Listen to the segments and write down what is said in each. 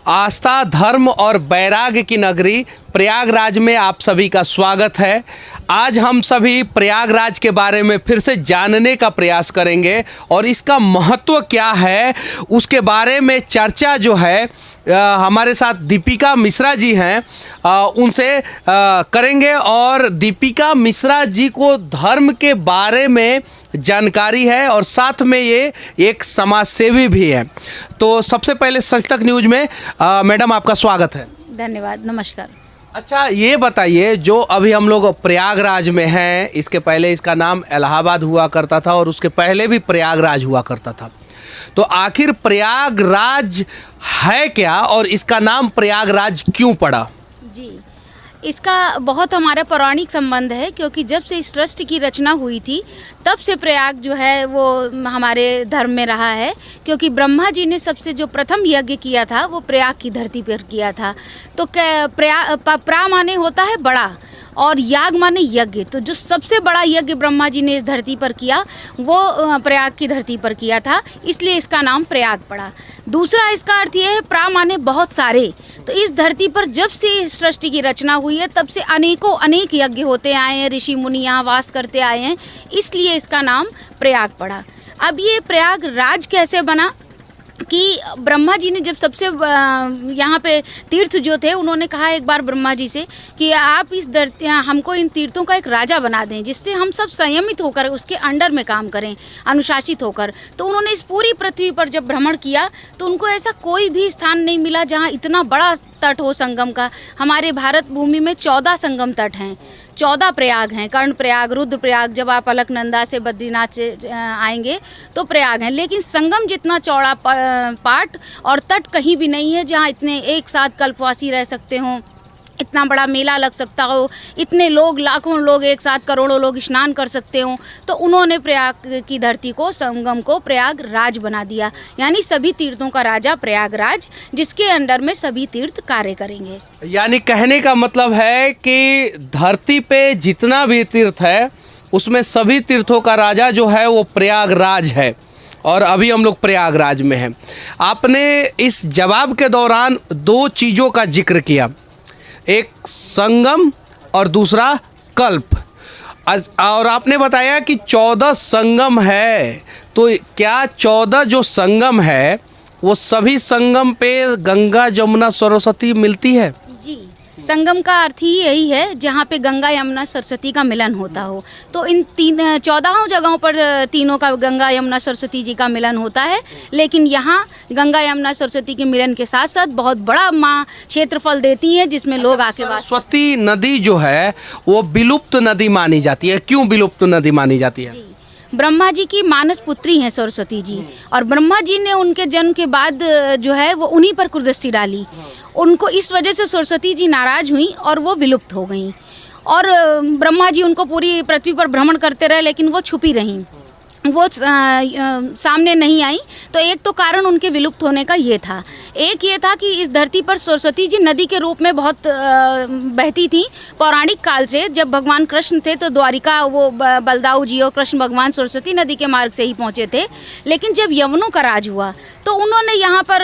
आस्था, धर्म और वैराग्य की नगरी प्रयागराज में आप सभी का स्वागत है। आज हम सभी प्रयागराज के बारे में फिर से जानने का प्रयास करेंगे और इसका महत्व क्या है उसके बारे में चर्चा जो है हमारे साथ दीपिका मिश्रा जी हैं उनसे करेंगे। और दीपिका मिश्रा जी को धर्म के बारे में जानकारी है और साथ में ये एक समाज सेवी भी है। तो सबसे पहले सच तक न्यूज़ में मैडम आपका स्वागत है। धन्यवाद, नमस्कार। अच्छा, ये बताइए, जो अभी हम लोग प्रयागराज में हैं, इसके पहले इसका नाम इलाहाबाद हुआ करता था और उसके पहले भी प्रयागराज हुआ करता था। तो आखिर प्रयागराज है क्या और इसका नाम प्रयागराज क्यों पड़ा? जी, इसका बहुत हमारा पौराणिक संबंध है, क्योंकि जब से इस ट्रस्ट की रचना हुई थी तब से प्रयाग जो है वो हमारे धर्म में रहा है। क्योंकि ब्रह्मा जी ने सबसे जो प्रथम यज्ञ किया था वो प्रयाग की धरती पर किया था। तो प्रा माने होता है बड़ा और याग माने यज्ञ। तो जो सबसे बड़ा यज्ञ ब्रह्मा जी ने इस धरती पर किया वो प्रयाग की धरती पर किया था, इसलिए इसका नाम प्रयाग पड़ा। दूसरा इसका अर्थ ये है, प्रा माने बहुत सारे। तो इस धरती पर जब से इस सृष्टि की रचना हुई है तब से अनेक यज्ञ होते आए हैं, ऋषि मुनि यहाँ वास करते आए हैं, इसलिए इसका नाम प्रयाग पड़ा। अब ये प्रयागराज कैसे बना कि ब्रह्मा जी ने जब सबसे यहाँ पे तीर्थ जो थे उन्होंने कहा एक बार ब्रह्मा जी से कि आप इस धरती हमको इन तीर्थों का एक राजा बना दें, जिससे हम सब संयमित होकर उसके अंडर में काम करें, अनुशासित होकर। तो उन्होंने इस पूरी पृथ्वी पर जब भ्रमण किया तो उनको ऐसा कोई भी स्थान नहीं मिला जहाँ इतना बड़ा तट हो संगम का। हमारे भारत भूमि में 14 संगम तट हैं, 14 प्रयाग हैं, कर्ण प्रयाग, रुद्र प्रयाग। जब आप अलकनंदा से बद्रीनाथ से आएंगे तो प्रयाग हैं, लेकिन संगम जितना चौड़ा पाट और तट कहीं भी नहीं है जहाँ इतने एक साथ कल्पवासी रह सकते हों, इतना बड़ा मेला लग सकता हो, इतने लोग, लाखों लोग एक साथ, करोड़ों लोग स्नान कर सकते हों। तो उन्होंने प्रयाग की धरती को, संगम को प्रयागराज बना दिया, यानी सभी तीर्थों का राजा प्रयागराज, जिसके अंडर में सभी तीर्थ कार्य करेंगे। यानी कहने का मतलब है कि धरती पे जितना भी तीर्थ है उसमें सभी तीर्थों का राजा जो है वो प्रयागराज है। और अभी हम लोग प्रयागराज में हैं। आपने इस जवाब के दौरान 2 चीज़ों का जिक्र किया, एक संगम और दूसरा कल्प। और आपने बताया कि 14 संगम है। तो क्या 14 जो संगम है वो सभी संगम पे गंगा, जमुना, सरस्वती मिलती है? जी, संगम का अर्थ ही यही है जहाँ पे गंगा, यमुना, सरस्वती का मिलन होता हो। तो इन 14 जगहों पर तीनों का, गंगा, यमुना, सरस्वती जी का मिलन होता है। लेकिन यहाँ गंगा, यमुना, सरस्वती के मिलन के साथ साथ बहुत बड़ा माँ क्षेत्रफल देती है जिसमें लोग आके सरस्वती नदी जो है वो विलुप्त नदी मानी जाती है। क्यों विलुप्त नदी मानी जाती है? ब्रह्मा जी की मानस पुत्री हैं सरस्वती जी, और ब्रह्मा जी ने उनके जन्म के बाद जो है वो उन्हीं पर कुदृष्टि डाली। उनको इस वजह से सरस्वती जी नाराज हुई और वो विलुप्त हो गईं। और ब्रह्मा जी उनको पूरी पृथ्वी पर भ्रमण करते रहे, लेकिन वो छुपी रहीं, वो सामने नहीं आई। तो एक तो कारण उनके विलुप्त होने का ये था। एक ये था कि इस धरती पर सरस्वती जी नदी के रूप में बहुत बहती थी पौराणिक काल से। जब भगवान कृष्ण थे तो द्वारिका, वो बलदाऊ जी और कृष्ण भगवान सरस्वती नदी के मार्ग से ही पहुँचे थे। लेकिन जब यवनों का राज हुआ तो उन्होंने यहाँ पर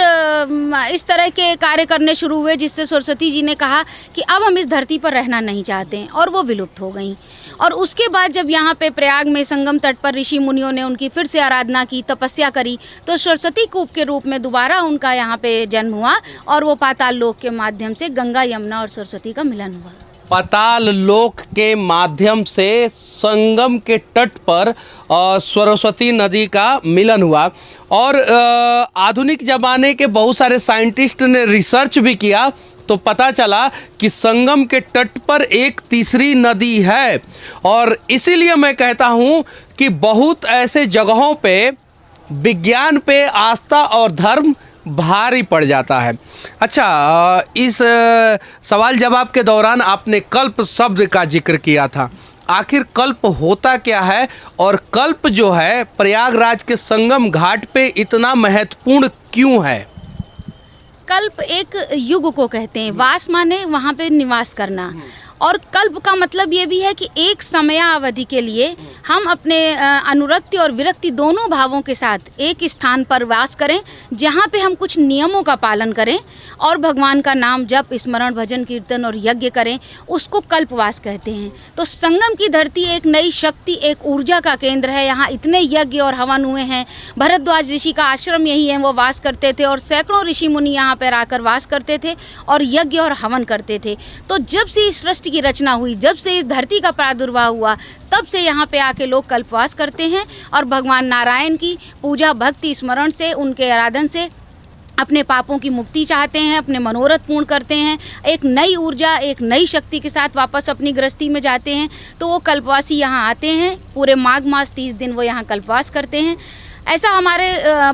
इस तरह के कार्य करने शुरू हुए, जिससे सरस्वती जी ने कहा कि अब हम इस धरती पर रहना नहीं चाहते हैं, और वो विलुप्त हो गई। और उसके बाद जब यहाँ पे प्रयाग में संगम तट पर ऋषि मुनियों ने उनकी फिर से आराधना की, तपस्या करी, तो सरस्वती कूप के रूप में दोबारा उनका यहाँ पे जन्म हुआ और वो पाताल लोक के माध्यम से गंगा, यमुना और सरस्वती का मिलन हुआ। पाताल लोक के माध्यम से संगम के तट पर सरस्वती नदी का मिलन हुआ। और आधुनिक ज़माने के बहुत सारे साइंटिस्ट ने रिसर्च भी किया तो पता चला कि संगम के तट पर एक तीसरी नदी है। और इसीलिए मैं कहता हूँ कि बहुत ऐसे जगहों पे विज्ञान पे आस्था और धर्म भारी पड़ जाता है। अच्छा, इस सवाल जवाब के दौरान आपने कल्प शब्द का जिक्र किया था। आखिर कल्प होता क्या है और कल्प जो है प्रयागराज के संगम घाट पे इतना महत्वपूर्ण क्यों है? कल्प एक युग को कहते हैं। वास माने वहाँ पे निवास करना, और कल्प का मतलब ये भी है कि एक समयावधि के लिए हम अपने अनुरक्ति और विरक्ति दोनों भावों के साथ एक स्थान पर वास करें, जहाँ पे हम कुछ नियमों का पालन करें और भगवान का नाम जप, स्मरण, भजन, कीर्तन और यज्ञ करें, उसको कल्पवास कहते हैं। तो संगम की धरती एक नई शक्ति, एक ऊर्जा का केंद्र है। यहाँ इतने यज्ञ और हवन हुए हैं। भरद्वाज ऋषि का आश्रम यही है, वो वास करते थे और सैकड़ों ऋषि मुनि यहाँ पर आकर वास करते थे और यज्ञ और हवन करते थे। तो जब से इस सृष्टि की रचना हुई, जब से इस धरती का प्रादुर्भाव हुआ, तब से यहाँ पे आके लोग कल्पवास करते हैं और भगवान नारायण की पूजा, भक्ति, स्मरण से, उनके आराधन से अपने पापों की मुक्ति चाहते हैं, अपने मनोरथ पूर्ण करते हैं, एक नई ऊर्जा, एक नई शक्ति के साथ वापस अपनी गृहस्थी में जाते हैं। तो वो कल्पवासी यहाँ आते हैं। पूरे माघ मास 30 दिन वो यहाँ कल्पवास करते हैं। ऐसा हमारे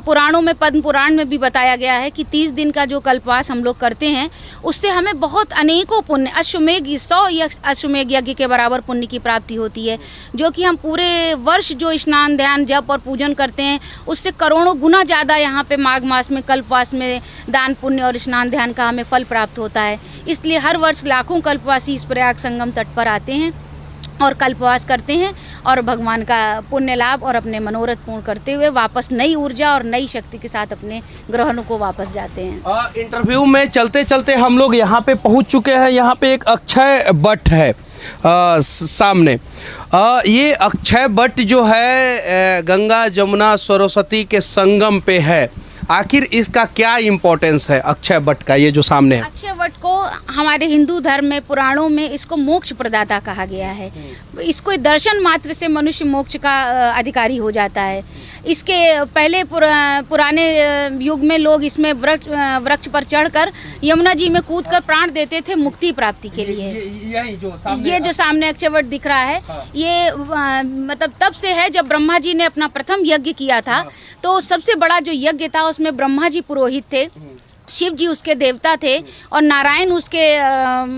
पुराणों में, पद्म पुराण में भी बताया गया है कि 30 दिन का जो कल्पवास हम लोग करते हैं, उससे हमें बहुत अनेकों पुण्य, अश्वमेघ 100 अश्वमेघ यज्ञ के बराबर पुण्य की प्राप्ति होती है, जो कि हम पूरे वर्ष जो स्नान, ध्यान, जप और पूजन करते हैं, उससे करोड़ों गुना ज़्यादा यहाँ पे माघ मास में कल्पवास में दान, पुण्य और स्नान ध्यान का हमें फल प्राप्त होता है। इसलिए हर वर्ष लाखों कल्पवासी इस प्रयाग संगम तट पर आते हैं और कल्पवास करते हैं और भगवान का पुण्य लाभ और अपने मनोरथ पूर्ण करते हुए वापस नई ऊर्जा और नई शक्ति के साथ अपने ग्रहों को वापस जाते हैं। इंटरव्यू में चलते चलते हम लोग यहाँ पे पहुँच चुके हैं। यहाँ पे एक अक्षय वट है सामने। ये अक्षय वट जो है गंगा, जमुना, सरस्वती के संगम पे है। आखिर इसका क्या इम्पोर्टेंस है अक्षय वट का, ये जो सामने है? अक्षय वट को हमारे हिंदू धर्म में, पुराणों में इसको मोक्ष प्रदाता कहा गया है। इसको दर्शन मात्र से मनुष्य मोक्ष का अधिकारी हो जाता है। इसके पहले पुराने युग में लोग इसमें वृक्ष पर चढ़कर यमुना जी में कूदकर प्राण देते थे मुक्ति प्राप्ति के लिए। ये जो सामने अक्षय वट दिख रहा है, ये मतलब तब से है जब ब्रह्मा जी ने अपना प्रथम यज्ञ किया था। तो सबसे बड़ा जो यज्ञ था उसमें ब्रह्मा जी पुरोहित थे, शिव जी उसके देवता थे और नारायण उसके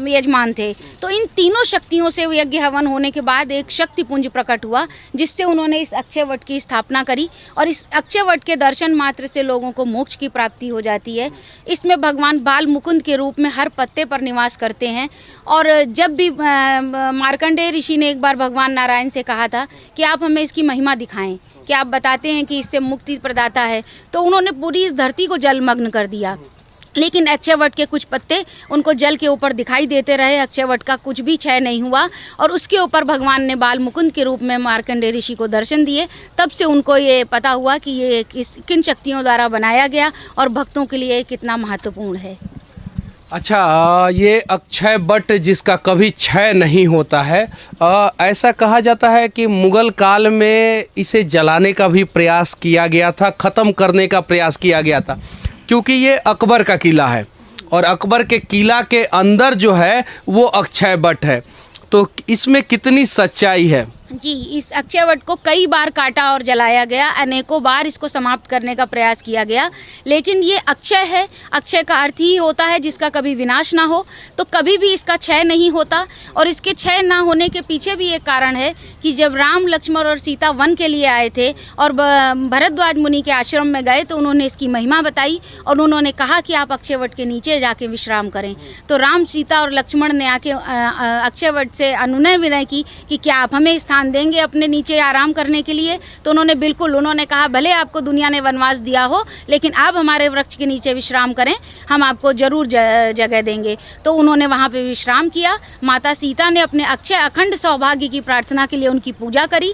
यजमान थे। तो इन तीनों शक्तियों से यज्ञ हवन होने के बाद एक शक्ति पुंज प्रकट हुआ, जिससे उन्होंने इस अक्षय वट की स्थापना करी और इस अक्षय वट के दर्शन मात्र से लोगों को मोक्ष की प्राप्ति हो जाती है। इसमें भगवान बाल मुकुंद के रूप में हर पत्ते पर निवास करते हैं। और जब भी मार्कंडेय ऋषि ने एक बार भगवान नारायण से कहा था कि आप हमें इसकी महिमा दिखाएं, कि आप बताते हैं कि इससे मुक्ति प्रदाता है, तो उन्होंने पूरी इस धरती को जलमग्न कर दिया। लेकिन अक्षय वट के कुछ पत्ते उनको जल के ऊपर दिखाई देते रहे। अक्षय वट का कुछ भी क्षय नहीं हुआ और उसके ऊपर भगवान ने बाल मुकुंद के रूप में मार्कंडेय ऋषि को दर्शन दिए। तब से उनको ये पता हुआ कि ये किन शक्तियों द्वारा बनाया गया और भक्तों के लिए कितना महत्वपूर्ण है। अच्छा, ये अक्षय वट जिसका कभी क्षय नहीं होता है, ऐसा कहा जाता है कि मुगल काल में इसे जलाने का भी प्रयास किया गया था, ख़त्म करने का प्रयास किया गया था, क्योंकि ये अकबर का किला है और अकबर के किला के अंदर जो है वो अक्षय वट है। तो इसमें कितनी सच्चाई है? जी, इस अक्षय वट को कई बार काटा और जलाया गया, अनेकों बार इसको समाप्त करने का प्रयास किया गया, लेकिन ये अक्षय है। अक्षय का अर्थ ही होता है जिसका कभी विनाश ना हो, तो कभी भी इसका क्षय नहीं होता। और इसके क्षय ना होने के पीछे भी एक कारण है कि जब राम, लक्ष्मण और सीता वन के लिए आए थे और भरद्वाज मुनि के आश्रम में गए, तो उन्होंने इसकी महिमा बताई और उन्होंने कहा कि आप अक्षय वट के नीचे जाके विश्राम करें। तो राम, सीता और लक्ष्मण ने आके अक्षय वट से अनुनय विनय की कि क्या आप हमें स्थान देंगे अपने नीचे आराम करने के लिए? तो उन्होंने बिल्कुल, उन्होंने कहा भले आपको दुनिया ने वनवास दिया हो, लेकिन आप हमारे वृक्ष के नीचे विश्राम करें, हम आपको जरूर जगह देंगे। तो उन्होंने वहाँ पे विश्राम किया। माता सीता ने अपने अक्षय अखंड सौभाग्य की प्रार्थना के लिए उनकी पूजा करी,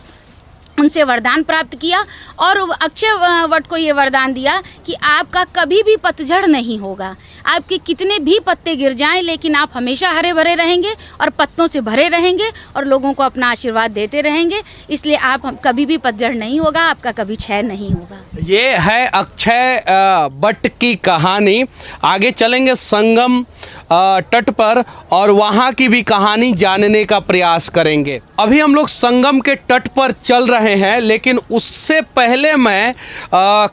उनसे वरदान प्राप्त किया और अक्षय वट को ये वरदान दिया कि आपका कभी भी पतझड़ नहीं होगा। आपके कितने भी पत्ते गिर जाएं, लेकिन आप हमेशा हरे भरे रहेंगे और पत्तों से भरे रहेंगे और लोगों को अपना आशीर्वाद देते रहेंगे। इसलिए आप कभी भी पतझड़ नहीं होगा, आपका कभी क्षय नहीं होगा। ये है अक्षय वट की कहानी। आगे चलेंगे संगम तट पर और वहाँ की भी कहानी जानने का प्रयास करेंगे। अभी हम लोग संगम के तट पर चल रहे हैं, लेकिन उससे पहले मैं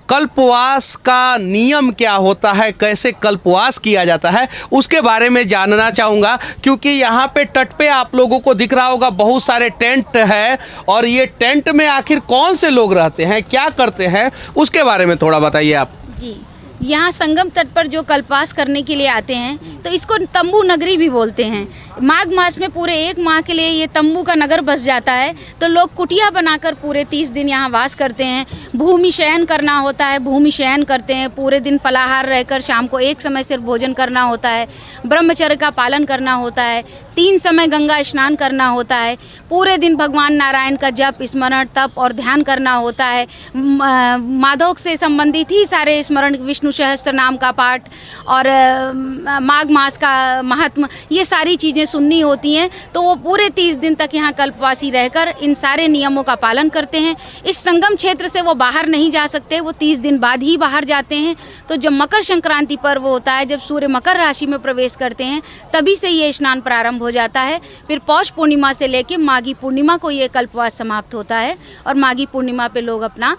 कल्पवास का नियम क्या होता है, कैसे कल्पवास किया जाता है, उसके बारे में जानना चाहूँगा। क्योंकि यहाँ पे तट पे आप लोगों को दिख रहा होगा बहुत सारे टेंट है, और ये टेंट में आखिर कौन से लोग रहते हैं, क्या करते हैं, उसके बारे में थोड़ा बताइए आप। जी, यहाँ संगम तट पर जो कल्पवास करने के लिए आते हैं, तो इसको तंबू नगरी भी बोलते हैं। माघ मास में पूरे 1 माह के लिए ये तंबू का नगर बस जाता है। तो लोग कुटिया बनाकर पूरे 30 दिन यहाँ वास करते हैं। भूमि शयन करना होता है, भूमि शयन करते हैं। पूरे दिन फलाहार रहकर शाम को एक समय सिर्फ भोजन करना होता है। ब्रह्मचर्य का पालन करना होता है। 3 समय गंगा स्नान करना होता है। पूरे दिन भगवान नारायण का जप, स्मरण, तप और ध्यान करना होता है। माधव से संबंधित ही सारे स्मरण, विष्णु सहस्त्र नाम का पाठ और माघ मास का महात्म, ये सारी चीज़ें सुननी होती हैं। तो वो पूरे 30 दिन तक यहाँ कल्पवासी रहकर इन सारे नियमों का पालन करते हैं। इस संगम क्षेत्र से वो बाहर नहीं जा सकते, वो 30 दिन बाद ही बाहर जाते हैं। तो जब मकर संक्रांति पर्व होता है, जब सूर्य मकर राशि में प्रवेश करते हैं, तभी से ये स्नान प्रारंभ हो जाता है। फिर पौष पूर्णिमा से लेकर माघी पूर्णिमा को ये कल्पवास समाप्त होता है और माघी पूर्णिमा पे लोग अपना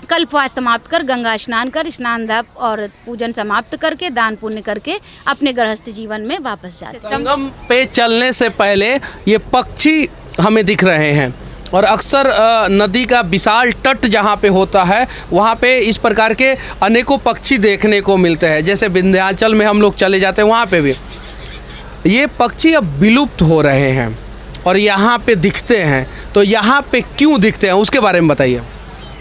कल्पवास समाप्त कर गंगा स्नान कर स्नान दाप और पूजन समाप्त करके दान पुण्य करके अपने गृहस्थ जीवन में वापस जाते हैं। संगम पे चलने से पहले ये पक्षी हमें दिख रहे हैं और अक्सर नदी का विशाल तट जहाँ पे होता है वहाँ पे इस प्रकार के अनेकों पक्षी देखने को मिलते हैं। जैसे विंध्याचल में हम लोग चले जाते हैं, वहाँ पे भी ये पक्षी अब विलुप्त हो रहे हैं और यहाँ पे दिखते हैं। तो यहाँ पे क्यों दिखते हैं, उसके बारे में बताइए।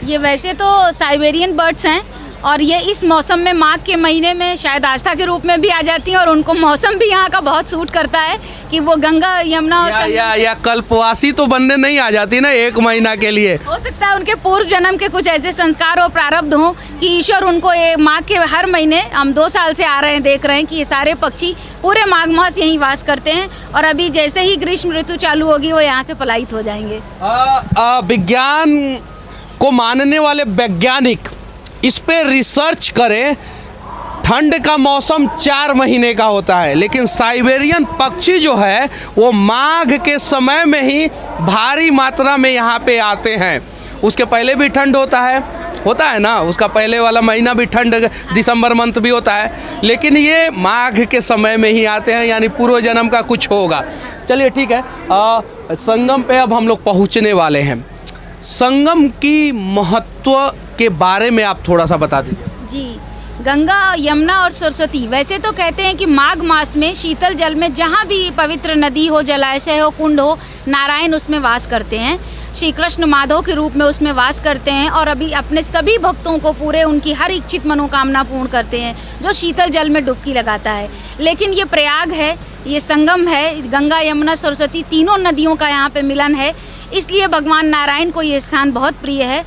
ये वैसे तो साइबेरियन बर्ड्स हैं और ये इस मौसम में माघ के महीने में शायद आस्था के रूप में भी आ जाती हैं और उनको मौसम भी यहाँ का बहुत सूट करता है कि वो गंगा यमुना और या कल्पवासी तो बनने नहीं आ जाती ना 1 महीना के लिए। हो सकता है उनके पूर्व जन्म के कुछ ऐसे संस्कार और प्रारब्ध हों कि ईश्वर उनको ये माघ के हर महीने, हम 2 साल से आ रहे हैं, देख रहे हैं कि ये सारे पक्षी पूरे माघ मास यहीं वास करते हैं और अभी जैसे ही ग्रीष्म ऋतु चालू होगी वो यहाँ से पलायित हो जाएंगे। विज्ञान को मानने वाले वैज्ञानिक इस पे रिसर्च करें। ठंड का मौसम 4 महीने का होता है, लेकिन साइबेरियन पक्षी जो है वो माघ के समय में ही भारी मात्रा में यहाँ पे आते हैं। उसके पहले भी ठंड होता है ना, उसका पहले वाला महीना भी ठंड, दिसंबर मंथ भी होता है, लेकिन ये माघ के समय में ही आते हैं, यानी पूर्व जन्म का कुछ होगा। चलिए ठीक है, संगम पे अब हम लोग पहुँचने वाले हैं। संगम की महत्व के बारे में आप थोड़ा सा बता दीजिए। जी, गंगा, यमुना और सरस्वती, वैसे तो कहते हैं कि माघ मास में शीतल जल में जहाँ भी पवित्र नदी हो, जलाशय हो, कुंड हो, नारायण उसमें वास करते हैं। श्री कृष्ण माधव के रूप में उसमें वास करते हैं और अभी अपने सभी भक्तों को पूरे उनकी हर इच्छित मनोकामना पूर्ण करते हैं जो शीतल जल में डुबकी लगाता है। लेकिन ये प्रयाग है, ये संगम है, गंगा, यमुना, सरस्वती तीनों नदियों का यहाँ पे मिलन है, इसलिए भगवान नारायण को ये स्थान बहुत प्रिय है।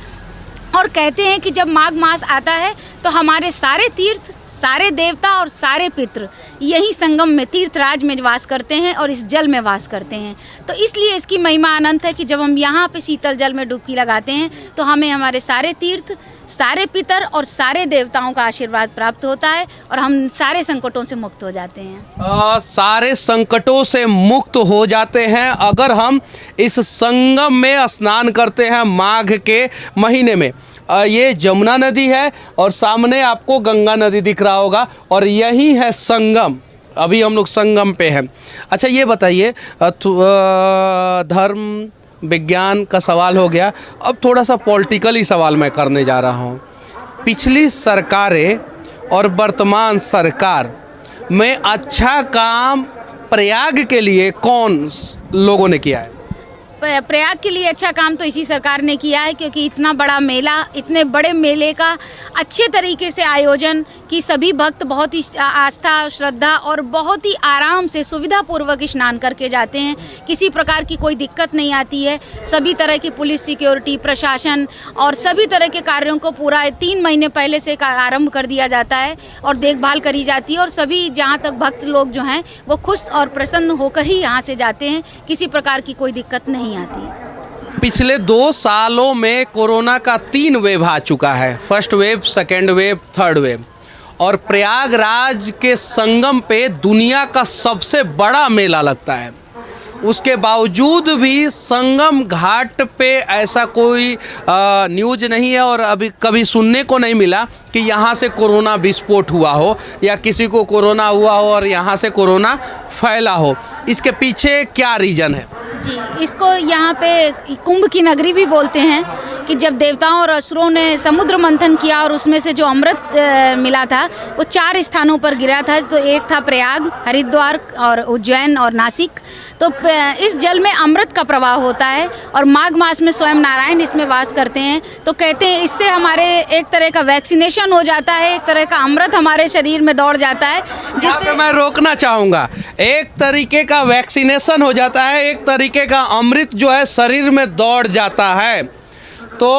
और कहते हैं कि जब माघ मास आता है तो हमारे सारे तीर्थ, सारे देवता और सारे पितृ यही संगम में तीर्थराज में वास करते हैं और इस जल में वास करते हैं। तो इसलिए इसकी महिमा अनंत है कि जब हम यहाँ पे शीतल जल में डुबकी लगाते हैं तो हमें हमारे सारे तीर्थ, सारे पितर और सारे देवताओं का आशीर्वाद प्राप्त होता है और हम सारे संकटों से मुक्त हो जाते हैं। सारे संकटों से मुक्त हो जाते हैं अगर हम इस संगम में स्नान करते हैं माघ के महीने में। ये जमुना नदी है और सामने आपको गंगा नदी दिख रहा होगा और यही है संगम। अभी हम लोग संगम पे हैं। अच्छा ये बताइए, धर्म विज्ञान का सवाल हो गया, अब थोड़ा सा पॉलिटिकली सवाल मैं करने जा रहा हूँ। पिछली सरकारें और वर्तमान सरकार में अच्छा काम प्रयाग के लिए कौन लोगों ने किया है? प्रयाग के लिए अच्छा काम तो इसी सरकार ने किया है, क्योंकि इतना बड़ा मेला, इतने बड़े मेले का अच्छे तरीके से आयोजन कि सभी भक्त बहुत ही आस्था, श्रद्धा और बहुत ही आराम से सुविधापूर्वक स्नान करके जाते हैं। किसी प्रकार की कोई दिक्कत नहीं आती है। सभी तरह की पुलिस, सिक्योरिटी, प्रशासन और सभी तरह के कार्यों को पूरा 3 महीने पहले से आरंभ कर दिया जाता है और देखभाल करी जाती है और सभी जहाँ तक भक्त लोग जो हैं वो खुश और प्रसन्न होकर ही यहाँ से जाते हैं। किसी प्रकार की कोई दिक्कत नहीं आती। पिछले 2 सालों में कोरोना का 3 वेव आ चुका है, first wave, second wave, third wave, और प्रयागराज के संगम पे दुनिया का सबसे बड़ा मेला लगता है। उसके बावजूद भी संगम घाट पे ऐसा कोई न्यूज नहीं है और अभी कभी सुनने को नहीं मिला कि यहाँ से कोरोना विस्फोट हुआ हो या किसी को कोरोना हुआ हो और यहाँ से कोरोना फैला हो। इसके पीछे क्या रीज़न है? जी, इसको यहाँ पे कुंभ की नगरी भी बोलते हैं, कि जब देवताओं और असुरों ने समुद्र मंथन किया और उसमें से जो अमृत मिला था वो 4 स्थानों पर गिरा था। तो एक था प्रयाग, हरिद्वार और उज्जैन और नासिक। तो इस जल में अमृत का प्रवाह होता है और माघ मास में स्वयं नारायण इसमें वास करते हैं। तो कहते हैं इससे हमारे एक तरह का वैक्सीनेशन हो जाता है, एक तरह का अमृत हमारे शरीर में दौड़ जाता है, जिससे मैं रोकना चाहूँगा। एक तरीके का वैक्सीनेशन हो जाता है, एक तरीके का अमृत जो है शरीर में दौड़ जाता है। तो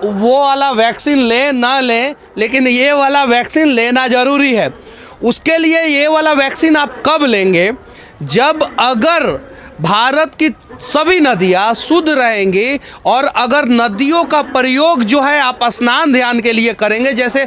वो वाला वैक्सीन ले ना लें, लेकिन ये वाला वैक्सीन लेना ज़रूरी है। उसके लिए ये वाला वैक्सीन आप कब लेंगे? जब अगर भारत की सभी नदियाँ शुद्ध रहेंगी और अगर नदियों का प्रयोग जो है आप स्नान ध्यान के लिए करेंगे, जैसे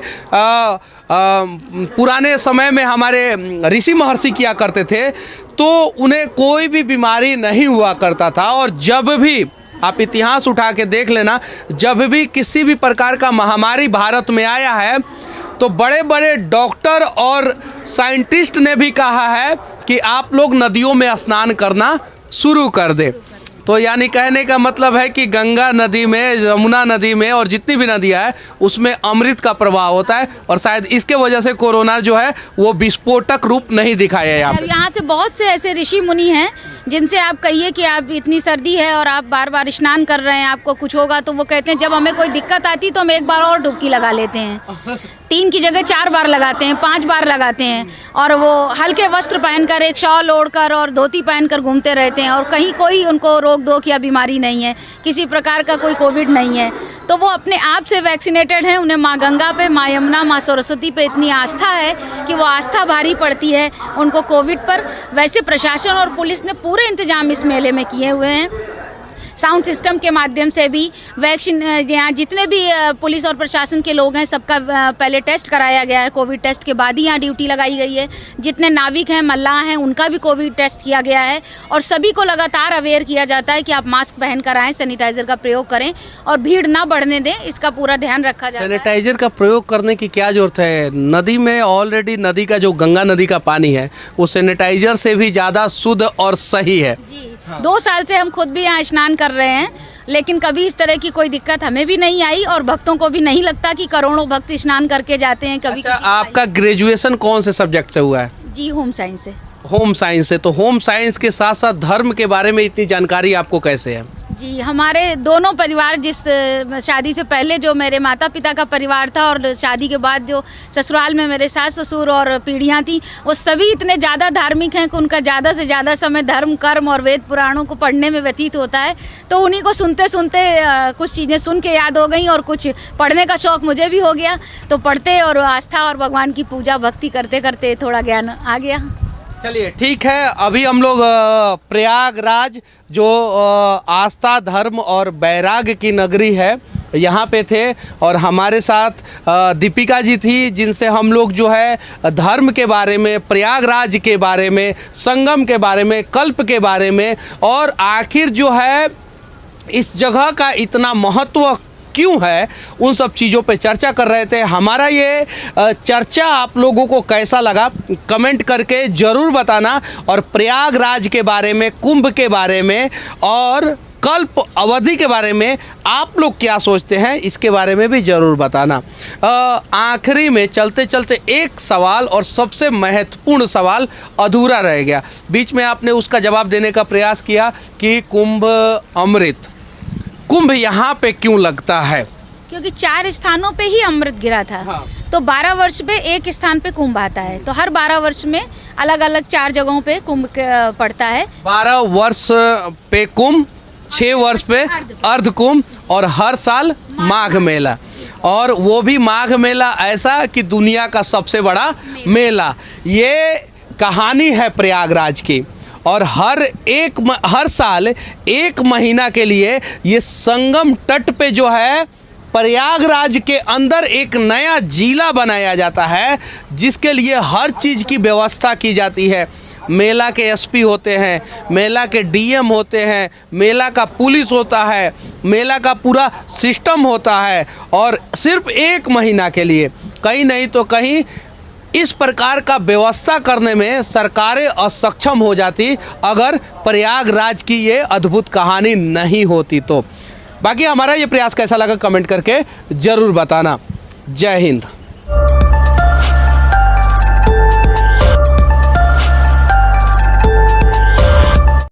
पुराने समय में हमारे ऋषि महर्षि किया करते थे, तो उन्हें कोई भी बीमारी नहीं हुआ करता था। और जब भी आप इतिहास उठा के देख लेना, जब भी किसी भी प्रकार का महामारी भारत में आया है तो बड़े बड़े डॉक्टर और साइंटिस्ट ने भी कहा है कि आप लोग नदियों में स्नान करना शुरू कर दें। तो यानी कहने का मतलब है कि गंगा नदी में, यमुना नदी में और जितनी भी नदियाँ हैं उसमें अमृत का प्रवाह होता है और शायद इसके वजह से कोरोना जो है वो विस्फोटक रूप नहीं दिखाया यहाँ पे। यहाँ से बहुत से ऐसे ऋषि मुनि हैं जिनसे आप कहिए कि आप इतनी सर्दी है और आप बार बार स्नान कर रहे हैं, आपको कुछ होगा, तो वो कहते हैं जब हमें कोई दिक्कत आती तो हम एक बार और डुबकी लगा लेते हैं। 3 की जगह 4 बार लगाते हैं, 5 बार लगाते हैं और वो हल्के वस्त्र पहनकर, एक शॉल ओढ़कर और धोती पहनकर घूमते रहते हैं और कहीं कोई उनको रोक धोक या बीमारी नहीं है, किसी प्रकार का कोई कोविड नहीं है। तो वो अपने आप से वैक्सीनेटेड हैं। उन्हें माँ गंगा पे, माँ यमुना, माँ सरस्वती पे इतनी आस्था है कि वो आस्था भारी पड़ती है उनको कोविड पर। वैसे प्रशासन और पुलिस ने पूरे इंतजाम इस मेले में किए हुए हैं। साउंड सिस्टम के माध्यम से भी वैक्सीन, यहाँ जितने भी पुलिस और प्रशासन के लोग हैं सबका पहले टेस्ट कराया गया है। कोविड टेस्ट के बाद ही यहाँ ड्यूटी लगाई गई है। जितने नाविक हैं, मल्लाह हैं, उनका भी कोविड टेस्ट किया गया है और सभी को लगातार अवेयर किया जाता है कि आप मास्क पहन कर आएँ, सैनिटाइज़र का प्रयोग करें और भीड़ ना बढ़ने दें, इसका पूरा ध्यान रखा जाता है। सैनिटाइजर का प्रयोग करने की क्या जरूरत है? नदी में ऑलरेडी, नदी का जो गंगा नदी का पानी है वो सैनिटाइजर से भी ज़्यादा शुद्ध और सही है। जी, 2 साल से हम खुद भी यहाँ स्नान कर रहे हैं, लेकिन कभी इस तरह की कोई दिक्कत हमें भी नहीं आई और भक्तों को भी नहीं लगता कि करोड़ों भक्त स्नान करके जाते हैं कभी। अच्छा, आपका ग्रेजुएशन कौन से सब्जेक्ट से हुआ है? जी, होम साइंस से। होम साइंस से। तो होम साइंस के साथ साथ धर्म के बारे में इतनी जानकारी आपको कैसे है? जी, हमारे दोनों परिवार, जिस शादी से पहले जो मेरे माता पिता का परिवार था और शादी के बाद जो ससुराल में मेरे सास ससुर और पीढ़ियाँ थी, वो सभी इतने ज़्यादा धार्मिक हैं कि उनका ज़्यादा से ज़्यादा समय धर्म, कर्म और वेद पुराणों को पढ़ने में व्यतीत होता है। तो उन्हीं को सुनते सुनते कुछ चीज़ें सुन के याद हो गई और कुछ पढ़ने का शौक़ मुझे भी हो गया। तो पढ़ते और आस्था और भगवान की पूजा भक्ति करते करते थोड़ा ज्ञान आ गया। चलिए ठीक है, अभी हम लोग प्रयागराज जो आस्था, धर्म और वैराग्य की नगरी है यहाँ पे थे और हमारे साथ दीपिका जी थी, जिनसे हम लोग जो है धर्म के बारे में, प्रयागराज के बारे में, संगम के बारे में, कल्प के बारे में और आखिर जो है इस जगह का इतना महत्व क्यों है, उन सब चीज़ों पे चर्चा कर रहे थे। हमारा ये चर्चा आप लोगों को कैसा लगा कमेंट करके ज़रूर बताना और प्रयागराज के बारे में, कुंभ के बारे में और कल्प अवधि के बारे में आप लोग क्या सोचते हैं इसके बारे में भी ज़रूर बताना। आखिरी में चलते चलते एक सवाल और सबसे महत्वपूर्ण सवाल अधूरा रह गया, बीच में आपने उसका जवाब देने का प्रयास किया कि कुंभ अमृत, कुंभ यहाँ पे क्यों लगता है? क्योंकि 4 स्थानों पे ही अमृत गिरा था। हाँ। तो 12 वर्ष पे एक स्थान पे कुंभ आता है, तो हर 12 वर्ष में अलग अलग 4 जगहों पे कुंभ पड़ता है। 12 वर्ष पे कुंभ, 6 वर्ष पे अर्ध कुंभ और हर साल माघ मेला, और वो भी माघ मेला ऐसा कि दुनिया का सबसे बड़ा मेला। ये कहानी है प्रयागराज की और हर साल 1 महीना के लिए ये संगम तट पे जो है प्रयागराज के अंदर एक नया जिला बनाया जाता है, जिसके लिए हर चीज़ की व्यवस्था की जाती है। मेला के एसपी होते हैं, मेला के डीएम होते हैं, मेला का पुलिस होता है, मेला का पूरा सिस्टम होता है और सिर्फ 1 महीना के लिए, कहीं नहीं तो कहीं इस प्रकार का व्यवस्था करने में सरकारें असक्षम हो जाती अगर प्रयागराज की ये अद्भुत कहानी नहीं होती। तो बाकी हमारा ये प्रयास कैसा लगा कमेंट करके ज़रूर बताना। जय हिंद।